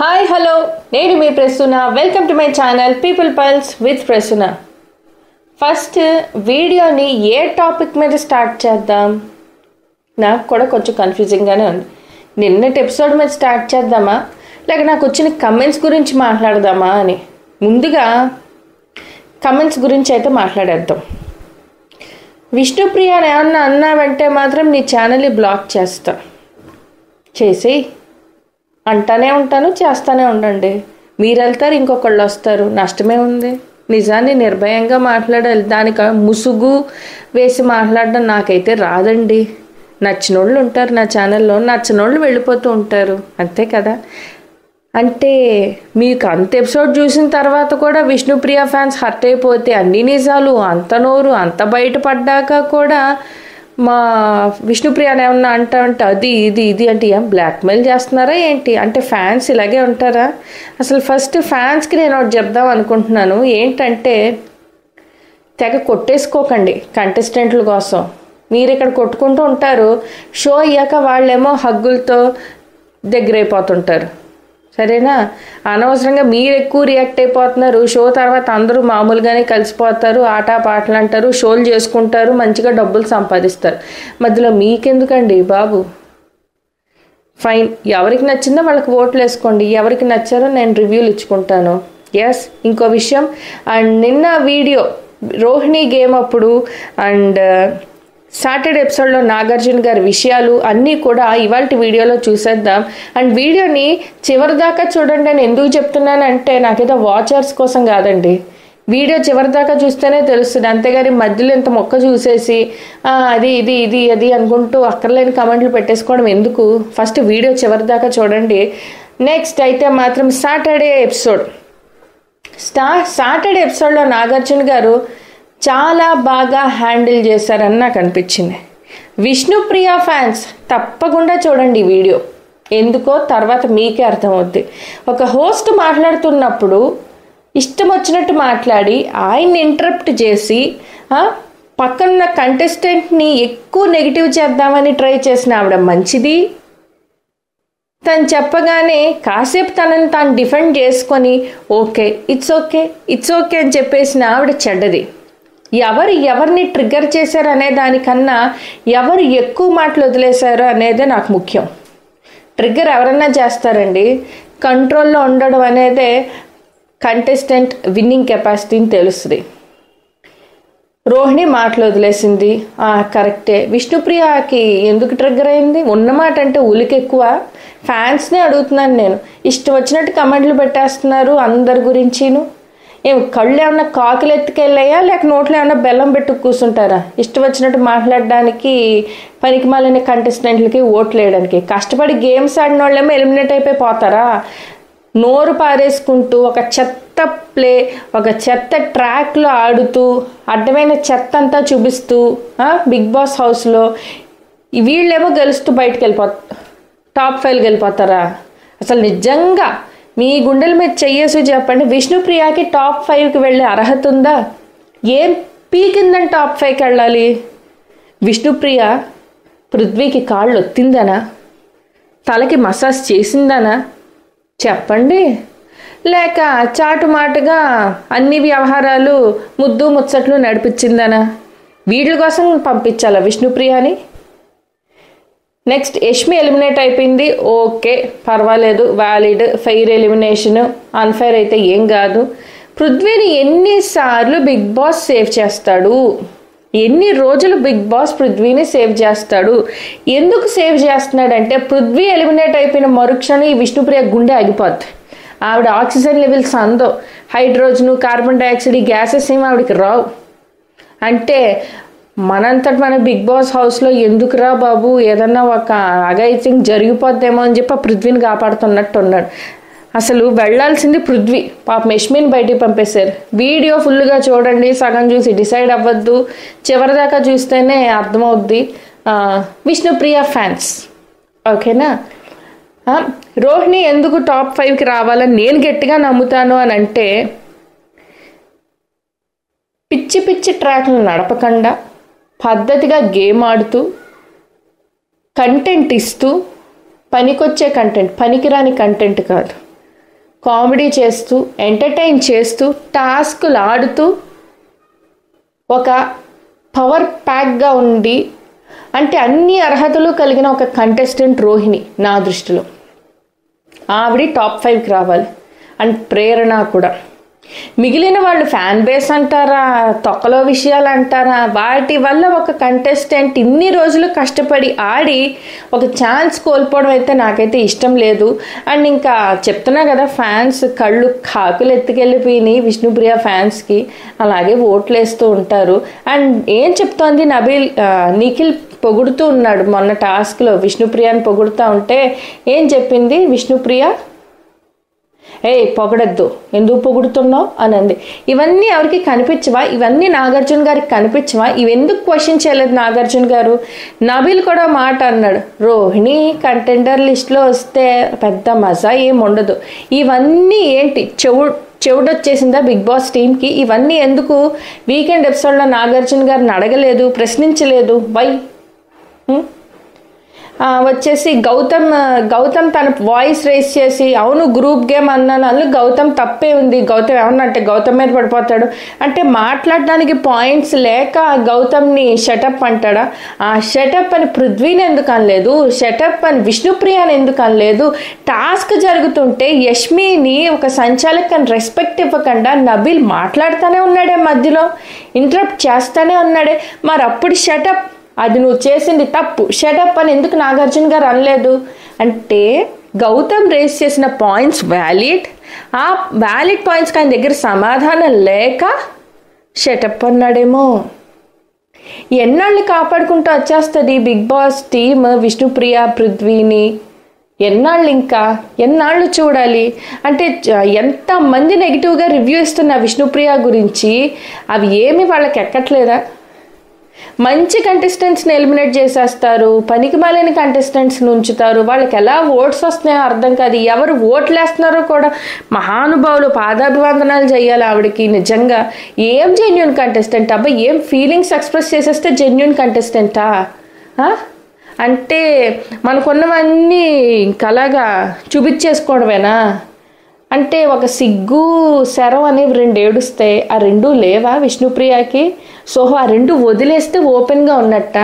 Hi hello నేను మీ Prasuna. Welcome to my channel people pulse with Prasuna. First వీడియోని ఏ టాపిక్ మీద స్టార్ట్ చేద్దాం, నాకు కూడా కొంచెం కన్ఫ్యూజింగ్గానే ఉంది. నిన్నటి ఎపిసోడ్ మీద స్టార్ట్ చేద్దామా లేక నాకు వచ్చిన కమెంట్స్ గురించి మాట్లాడదామా అని. ముందుగా కమెంట్స్ గురించి అయితే మాట్లాడేద్దాం. విష్ణుప్రియ ఏమన్నా అన్నావంటే మాత్రం నీ ఛానల్ని బ్లాక్ చేస్తా. చేసి అంటానే ఉంటాను, చేస్తానే ఉండండి. మీరు వెళ్తారు, ఇంకొకళ్ళు వస్తారు, నష్టమే ఉంది. నిజాన్ని నిర్భయంగా మాట్లాడాలి, దానికి ముసుగు వేసి మాట్లాడడం నాకైతే రాదండి. నచ్చినోళ్ళు ఉంటారు నా ఛానల్లో, నచ్చినోళ్ళు వెళ్ళిపోతూ ఉంటారు, అంతే కదా. అంటే మీకు అంత ఎపిసోడ్ చూసిన తర్వాత కూడా విష్ణుప్రియ ఫ్యాన్స్ హర్ట్ అయిపోతే అన్ని నిజాలు అంత నోరు అంత బయటపడ్డాక కూడా మా విష్ణుప్రియ ఏమన్నా అంటే అది ఇది ఇది అంటే ఏం బ్లాక్మెయిల్ చేస్తున్నారా ఏంటి? అంటే ఫ్యాన్స్ ఇలాగే ఉంటారా? అసలు ఫస్ట్ ఫ్యాన్స్కి నేను ఒకటి చెప్దాం అనుకుంటున్నాను. ఏంటంటే తెగ కొట్టేసుకోకండి కంటెస్టెంట్ల కోసం. మీరు ఇక్కడ కొట్టుకుంటూ ఉంటారు, షో అయ్యాక వాళ్ళేమో హగ్గులతో దగ్గరైపోతుంటారు, సరేనా? అనవసరంగా మీరు ఎక్కువ రియాక్ట్ అయిపోతున్నారు. షో తర్వాత అందరూ మామూలుగానే కలిసిపోతారు, ఆటా పాటలు అంటారు, షోలు చేసుకుంటారు, మంచిగా డబ్బులు సంపాదిస్తారు. మధ్యలో మీకెందుకండి బాబు? ఫైన్, ఎవరికి నచ్చిందో వాళ్ళకి ఓట్లు వేసుకోండి, ఎవరికి నచ్చారో నేను రివ్యూలు ఇచ్చుకుంటాను. ఎస్, ఇంకో విషయం, అండ్ నిన్న వీడియో రోహిణి గేమ్ అప్పుడు అండ్ సాటర్డే ఎపిసోడ్లో నాగార్జున గారి విషయాలు అన్నీ కూడా ఇవాళ వీడియోలో చూసేద్దాం. అండ్ వీడియోని చివరి దాకా చూడండి. నేను ఎందుకు చెప్తున్నానంటే నాకేదో వాచర్స్ కోసం కాదండి, వీడియో చివరి దాకా చూస్తేనే తెలుస్తుంది. అంతేగాని మధ్యలో ఇంత మొక్క చూసేసి అది ఇది ఇది అది అనుకుంటూ అక్కర్లేని కమెంట్లు పెట్టేసుకోవడం ఎందుకు? ఫస్ట్ వీడియో చివరి దాకా చూడండి. నెక్స్ట్ అయితే మాత్రం సాటర్డే ఎపిసోడ్లో నాగార్జున గారు చాలా బాగా హ్యాండిల్ చేశారని నాకు అనిపించింది. విష్ణుప్రియ ఫ్యాన్స్ తప్పకుండా చూడండి ఈ వీడియో, ఎందుకో తర్వాత మీకే అర్థమవుద్ది. ఒక హోస్ట్ మాట్లాడుతున్నప్పుడు ఇష్టం వచ్చినట్టు మాట్లాడి ఆయన్ని ఇంటరప్ట్ చేసి పక్కన కంటెస్టెంట్ని ఎక్కువ నెగిటివ్ చేద్దామని ట్రై చేసిన ఆవిడ మంచిది. తను చెప్పగానే కాసేపు తనని తాను డిఫెండ్ చేసుకొని ఓకే ఇట్స్ ఓకే అని చెప్పేసిన ఆవిడ చెడ్డది. ఎవరిని ట్రిగ్గర్ చేశారు అనే దానికన్నా ఎవరు ఎక్కువ మాటలు వదిలేశారు అనేదే నాకు ముఖ్యం. ట్రిగ్గర్ ఎవరన్నా చేస్తారండి, కంట్రోల్లో ఉండడం అనేదే కంటెస్టెంట్ విన్నింగ్ కెపాసిటీని తెలుస్తుంది. రోహిణి మాటలు వదిలేసింది, కరెక్టే. విష్ణుప్రియకి ఎందుకు ట్రిగ్గర్ అయింది? ఉన్నమాట అంటే ఉలికెక్కువ. ఫ్యాన్స్నే అడుగుతున్నాను నేను, ఇష్టం వచ్చినట్టు కమెంట్లు పెట్టేస్తున్నారు అందరి గురించిను. కళ్ళు ఏమన్నా కాకులు ఎత్తుకెళ్ళాయా లేక నోట్లో ఏమన్నా బెల్లం పెట్టు కూర్చుంటారా? ఇష్టం వచ్చినట్టు మాట్లాడడానికి, పనికి మాలిన కంటెస్టెంట్లకి ఓట్లు వేయడానికి. కష్టపడి గేమ్స్ ఆడిన వాళ్ళేమో ఎలిమినేట్ అయిపోయి పోతారా? నోరు పారేసుకుంటూ ఒక చెత్త ట్రాక్లో ఆడుతూ అడ్డమైన చెత్త అంతా చూపిస్తూ బిగ్ బాస్ హౌస్లో వీళ్ళేమో గెలుస్తూ బయటకు టాప్ 5 వెళ్ళిపోతారా? అసలు నిజంగా మీ గుండెల మీద చెయ్యేసి చెప్పండి, విష్ణుప్రియకి టాప్ 5కి వెళ్ళే అర్హత ఉందా? ఏం పీకిందని టాప్ 5కి వెళ్ళాలి? విష్ణుప్రియ పృథ్వీకి కాళ్ళు ఒత్తిందనా? తలకి మసాజ్ చేసిందనా? చెప్పండి. లేక చాటుమాటుగా అన్ని వ్యవహారాలు ముద్దు ముచ్చట్లు నడిపించిందనా? వీళ్ళ కోసం పంపించాలా విష్ణుప్రియని? నెక్స్ట్ యష్మి ఎలిమినేట్ అయిపోయింది, ఓకే పర్వాలేదు, వ్యాలిడ్, ఫెయిర్ ఎలిమినేషన్, అన్ఫెయిర్ అయితే ఏం కాదు. పృథ్వీని ఎన్నిసార్లు బిగ్ బాస్ సేవ్ చేస్తాడు? ఎన్ని రోజులు బిగ్ బాస్ పృథ్వీని సేవ్ చేస్తాడు? ఎందుకు సేవ్ చేస్తున్నాడంటే పృథ్వీ ఎలిమినేట్ అయిపోయిన మరుక్షణం ఈ విష్ణుప్రియ గుండె ఆగిపోద్ది. ఆవిడ ఆక్సిజన్ లెవెల్స్ అందో, హైడ్రోజను, కార్బన్ డైఆక్సైడ్, గ్యాసెస్ ఏమి ఆవిడకి రావు. అంటే మనంతటి మన బిగ్ బాస్ హౌస్లో ఎందుకురా బాబు, ఏదన్నా ఒక అగైతింగ్ జరిగిపోద్దేమో అని చెప్పి పృథ్వీని కాపాడుతున్నట్టు ఉన్నాడు. అసలు వెళ్లాల్సింది పృథ్వీ, పాపం యష్మిని బయటికి పంపేశారు. వీడియో ఫుల్గా చూడండి, సగం చూసి డిసైడ్ అవ్వద్దు, చివరిదాకా చూస్తేనే అర్థమవుద్ది. విష్ణుప్రియ ఫ్యాన్స్ ఓకేనా? రోహిణి ఎందుకు టాప్ 5కి రావాలని నేను గట్టిగా నమ్ముతాను అని అంటే, పిచ్చి ట్రాక్లు నడపకుండా పద్ధతిగా గేమ్ ఆడుతూ కంటెంట్ ఇస్తూ, పనికొచ్చే కంటెంట్, పనికిరాని కంటెంట్ కాదు, కామెడీ చేస్తూ ఎంటర్టైన్ చేస్తూ టాస్కులు ఆడుతూ ఒక పవర్ ప్యాక్గా ఉండి అంటే అన్ని అర్హతలు కలిగిన ఒక కంటెస్టెంట్ రోహిణి నా దృష్టిలో. ఆవిడ టాప్ 5కి రావాలి అండ్ ప్రేరణ కూడా. మిగిలిన వాళ్ళు ఫ్యాన్ బేస్ అంటారా, తొక్కలో విషయాలు అంటారా, వాటి వల్ల ఒక కంటెస్టెంట్ ఇన్ని రోజులు కష్టపడి ఆడి ఒక ఛాన్స్ కోల్పోవడం అయితే నాకైతే ఇష్టం లేదు. అండ్ ఇంకా చెప్తున్నా కదా, ఫ్యాన్స్ కళ్ళు కాకులు ఎత్తుకెళ్ళిపోయినాయి విష్ణుప్రియ ఫ్యాన్స్కి. అలాగే ఓట్లు వేస్తూ ఉంటారు. అండ్ ఏం చెప్తోంది నిఖిల్ పొగుడుతూ ఉన్నాడు మొన్న టాస్క్లో, విష్ణుప్రియని పొగుడుతూ ఉంటే ఏం చెప్పింది విష్ణుప్రియ, పొగడద్దు, ఎందుకు పొగుడుతున్నావు అని అంది. ఇవన్నీ ఎవరికి కనిపించవా? ఇవన్నీ నాగార్జున గారికి కనిపించవా? ఇవెందుకు క్వశ్చన్ చేయలేదు నాగార్జున గారు? నబీల్ కూడా మాట అన్నాడు, రోహిణి కంటెండర్ లిస్ట్లో వస్తే పెద్ద మజా ఏం ఉండదు. ఇవన్నీ ఏంటి చెవుడొచ్చేసిందా బిగ్ బాస్ టీంకి? ఇవన్నీ ఎందుకు వీకెండ్ ఎపిసోడ్లో నాగార్జున గారిని అడగలేదు, ప్రశ్నించలేదు? వై? వచ్చేసి గౌతమ్ తన వాయిస్ రేస్ చేసి అవును గ్రూప్ గేమ్ అన్నాను, అందులో గౌతమ్ తప్పే ఉంది. గౌతమ్ ఏమన్నా అంటే గౌతమ్ మీద పడిపోతాడు అంటే మాట్లాడడానికి పాయింట్స్ లేక గౌతమ్ని షటప్ అంటాడా? ఆ షటప్ అని పృథ్వీని ఎందుకు అనలేదు? షటప్ అని విష్ణుప్రియని ఎందుకు అనలేదు? టాస్క్ జరుగుతుంటే యష్మిని ఒక సంచాలక్ అని రెస్పెక్ట్ ఇవ్వకుండా నబీల్ మాట్లాడుతూనే ఉన్నాడే, మధ్యలో ఇంటరప్ట్ చేస్తూనే ఉన్నాడే. మరి అప్పుడు షటప్, అది నువ్వు చేసింది తప్పు, షటప్ అని ఎందుకు నాగార్జున గారు అనలేదు? అంటే గౌతమ్ రేస్ చేసిన పాయింట్స్ వ్యాలిడ్, ఆ వ్యాలిడ్ పాయింట్స్కి ఆయన దగ్గర సమాధానం లేక షటప్ అన్నాడేమో. ఎన్నాళ్ళు కాపాడుకుంటూ వచ్చేస్తుంది బిగ్ బాస్ టీమ్ విష్ణుప్రియ పృథ్వీని? ఎన్నాళ్ళు చూడాలి? అంటే ఎంతమంది నెగిటివ్గా రివ్యూ ఇస్తున్న విష్ణుప్రియ గురించి అవి ఏమి వాళ్ళకి ఎక్కట్లేదా? మంచి కంటెస్టెంట్స్ని ఎలిమినేట్ చేసేస్తారు, పనికి మాలిన కంటెస్టెంట్స్ని ఉంచుతారు. వాళ్ళకి ఎలా ఓట్స్ వస్తున్నాయో అర్థం కాదు. ఎవరు ఓట్లు వేస్తున్నారో కూడా మహానుభావులు పాదాభివందనాలు చేయాలి ఆవిడకి. నిజంగా ఏం జెన్యూన్ కంటెస్టెంట్ అబ్బా? ఏం ఫీలింగ్స్ ఎక్స్ప్రెస్ చేసేస్తే జెన్యూన్ కంటెస్టెంటా? అంటే మనకున్నవన్నీ ఇంకలాగా చూపించేసుకోవడమేనా? అంటే ఒక సిగ్గు శరం అనేవి 2 ఏడుస్తాయి, ఆ 2 లేవా విష్ణుప్రియకి? సో ఆ 2 వదిలేస్తే ఓపెన్గా ఉన్నట్ట.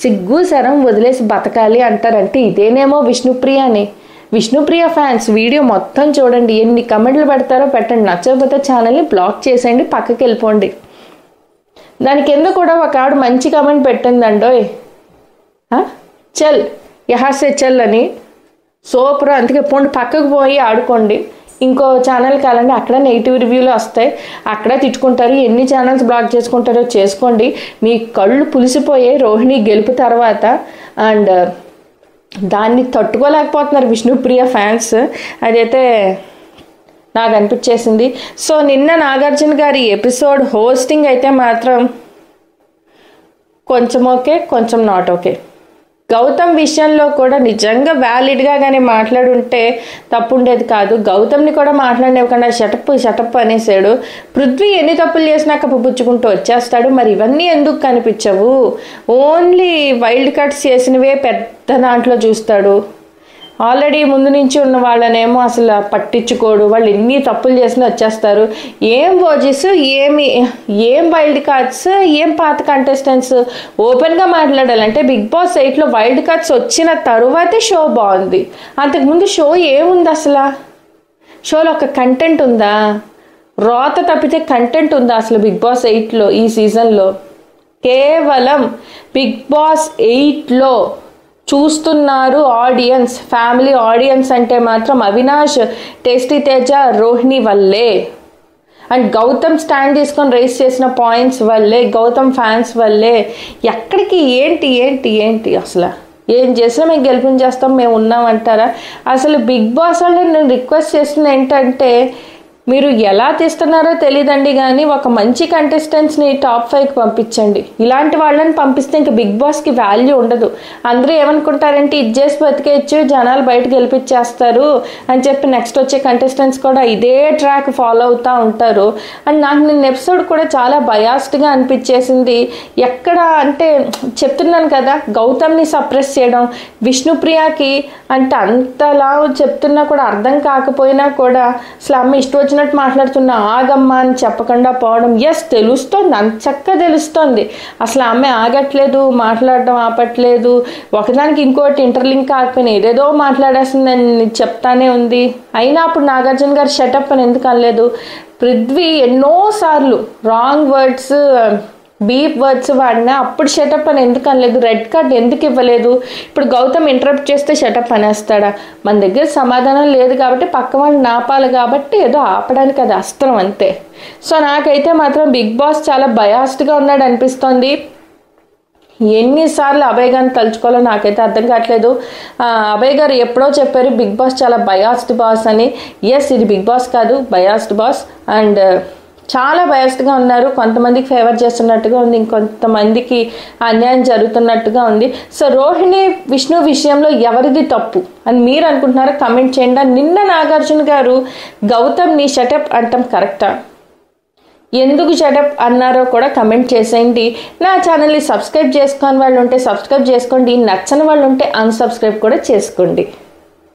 సిగ్గు శరం వదిలేసి బతకాలి అంటారంటే ఇదేనేమో విష్ణుప్రియని. విష్ణుప్రియ ఫ్యాన్స్ వీడియో మొత్తం చూడండి, ఎన్ని కమెంట్లు పెడతారో పెట్టండి. నచ్చకపోతే ఛానల్ని బ్లాక్ చేసేయండి, పక్కకి వెళ్ళిపోండి. దాని కింద కూడా ఒక ఆవిడ మంచి కమెంట్ పెట్టిందండోయ్, చల్ యహాసే చల్ అని. సూపర్, అందుకే పోండి పక్కకు పోయి ఆడుకోండి. ఇంకో ఛానల్ కావాలండి, అక్కడ నెగిటివ్ రివ్యూలు వస్తాయి, అక్కడ తిట్టుకుంటారు. ఎన్ని ఛానల్స్ బ్లాక్ చేసుకుంటారో చేసుకోండి. మీ కళ్ళు పులిసిపోయే రోహిణి గెలుపు తర్వాత. అండ్ దాన్ని తట్టుకోలేకపోతున్నారు విష్ణుప్రియ ఫ్యాన్స్, అదైతే నాకు అనిపించేసింది. సో నిన్న నాగార్జున గారి ఎపిసోడ్ హోస్టింగ్ అయితే మాత్రం కొంచెం ఓకే, కొంచెం నాట్ ఓకే. గౌతమ్ విషయంలో కూడా నిజంగా వ్యాలిడ్గా కానీ మాట్లాడుంటే తప్పు ఉండేది కాదు. గౌతమ్ని కూడా మాట్లాడనివ్వకుండా షటప్ అనేసాడు. పృథ్వీ ఎన్ని తప్పులు చేసినా కప్పుపుచ్చుకుంటూ వచ్చేస్తాడు. మరి ఇవన్నీ ఎందుకు కనిపించవు? ఓన్లీ వైల్డ్ కట్స్ చేసినవే పెద్ద దాంట్లో చూస్తాడు. ఆల్రెడీ ముందు నుంచి ఉన్న వాళ్ళనేమో అసలు పట్టించుకోడు. వాళ్ళు ఎన్ని తప్పులు చేసినా వచ్చేస్తారు. ఏం ఓజెస్, ఏం వైల్డ్ కార్డ్స్, ఏం పాత కంటెస్టెంట్స్? ఓపెన్గా మాట్లాడాలంటే బిగ్ బాస్ 8లో వైల్డ్ కార్డ్స్ వచ్చిన తరువాతే షో బాగుంది. అంతకుముందు షో ఏముంది అసలు? షోలో ఒక కంటెంట్ ఉందా? రోత తప్పితే కంటెంట్ ఉందా అసలు బిగ్ బాస్ 8లో ఈ సీజన్లో? కేవలం బిగ్ బాస్ 8లో చూస్తున్నారు ఆడియన్స్, ఫ్యామిలీ ఆడియన్స్ అంటే మాత్రం అవినాష్, టేస్టీ తేజ, రోహిణి వల్లే. అండ్ గౌతమ్ స్టాండ్ తీసుకొని రేస్ చేసిన పాయింట్స్ వల్లే, గౌతమ్ ఫ్యాన్స్ వల్లే. ఎక్కడికి ఏంటి అసలు? ఏం చేసినా మేము గెలిపించేస్తాం, మేము ఉన్నామంటారా? అసలు బిగ్ బాస్ వాళ్ళు నేను రిక్వెస్ట్ చేస్తున్నా ఏంటంటే, మీరు ఎలా తీస్తున్నారో తెలియదండి, కానీ ఒక మంచి కంటెస్టెంట్స్ని టాప్ 5కి పంపించండి. ఇలాంటి వాళ్ళని పంపిస్తే ఇంక బిగ్ బాస్కి వాల్యూ ఉండదు. అందరూ ఏమనుకుంటారంటే ఇది చేసి బతికేయచ్చు, జనాలు బయటకు గెలిపించేస్తారు అని చెప్పి నెక్స్ట్ వచ్చే కంటెస్టెంట్స్ కూడా ఇదే ట్రాక్ ఫాలో అవుతూ ఉంటారు. అండ్ నాకు నిన్న ఎపిసోడ్ కూడా చాలా బయాస్డ్గా అనిపించేసింది. ఎక్కడ అంటే చెప్తున్నాను కదా, గౌతమ్ని సప్రెస్ చేయడం, విష్ణుప్రియకి అంటే అంతలా చెప్తున్నా కూడా అర్థం కాకపోయినా కూడా అసలు అమ్మ ఇష్టం వచ్చినట్టు మాట్లాడుతున్నా, ఆగమ్మ అని చెప్పకుండా పోవడం. ఎస్, తెలుస్తోంది, అంత చక్కగా తెలుస్తోంది. అసలు ఆమె ఆగట్లేదు, మాట్లాడడం ఆపట్లేదు, ఒకదానికి ఇంకోటి ఇంటర్లింక్ కాకపోయినా ఏదేదో మాట్లాడేస్తుందని చెప్తానే ఉంది. అయినా అప్పుడు నాగార్జున గారు షటప్ అని ఎందుకు అనలేదు? పృథ్వీ ఎన్నోసార్లు రాంగ్ వర్డ్స్, బీప్ వర్డ్స్ వాడినా అప్పుడు షటప్ అని ఎందుకు అనలేదు? రెడ్ కార్డ్ ఎందుకు ఇవ్వలేదు? ఇప్పుడు గౌతమ్ ఇంటరప్ట్ చేస్తే షటప్ అనేస్తాడా? మన దగ్గర సమాధానం లేదు కాబట్టి పక్క వాళ్ళు నాపాలి కాబట్టి ఏదో ఆపడానికి అది అస్త్రం అంతే. సో నాకైతే మాత్రం బిగ్ బాస్ చాలా బయాస్డ్గా ఉన్నాడు అనిపిస్తోంది. ఎన్నిసార్లు అభయ్ గారిని తలుచుకోవాలో నాకైతే అర్థం కావట్లేదు. అభయ్ గారు ఎప్పుడో చెప్పారు బిగ్ బాస్ చాలా బయాస్డ్ బాస్ అని. ఎస్, ఇది బిగ్ బాస్ కాదు, బయాస్డ్ బాస్. అండ్ చాలా బయాస్డ్గా ఉన్నారు. కొంతమందికి ఫేవర్ చేస్తున్నట్టుగా ఉంది, ఇంకొంతమందికి అన్యాయం జరుగుతున్నట్టుగా ఉంది. సో రోహిణి విష్ణు విషయంలో ఎవరిది తప్పు అని మీరు అనుకుంటున్నారో కమెంట్ చేయండి. నిన్న నాగార్జున గారు గౌతమ్ని షటప్ అంటాం కరెక్టా, ఎందుకు షటప్ అన్నారో కూడా కమెంట్ చేసేయండి. నా ఛానల్ని సబ్స్క్రైబ్ చేసుకొని వాళ్ళు ఉంటే సబ్స్క్రైబ్ చేసుకోండి, నచ్చని వాళ్ళు ఉంటే అన్సబ్స్క్రైబ్ కూడా చేసుకోండి.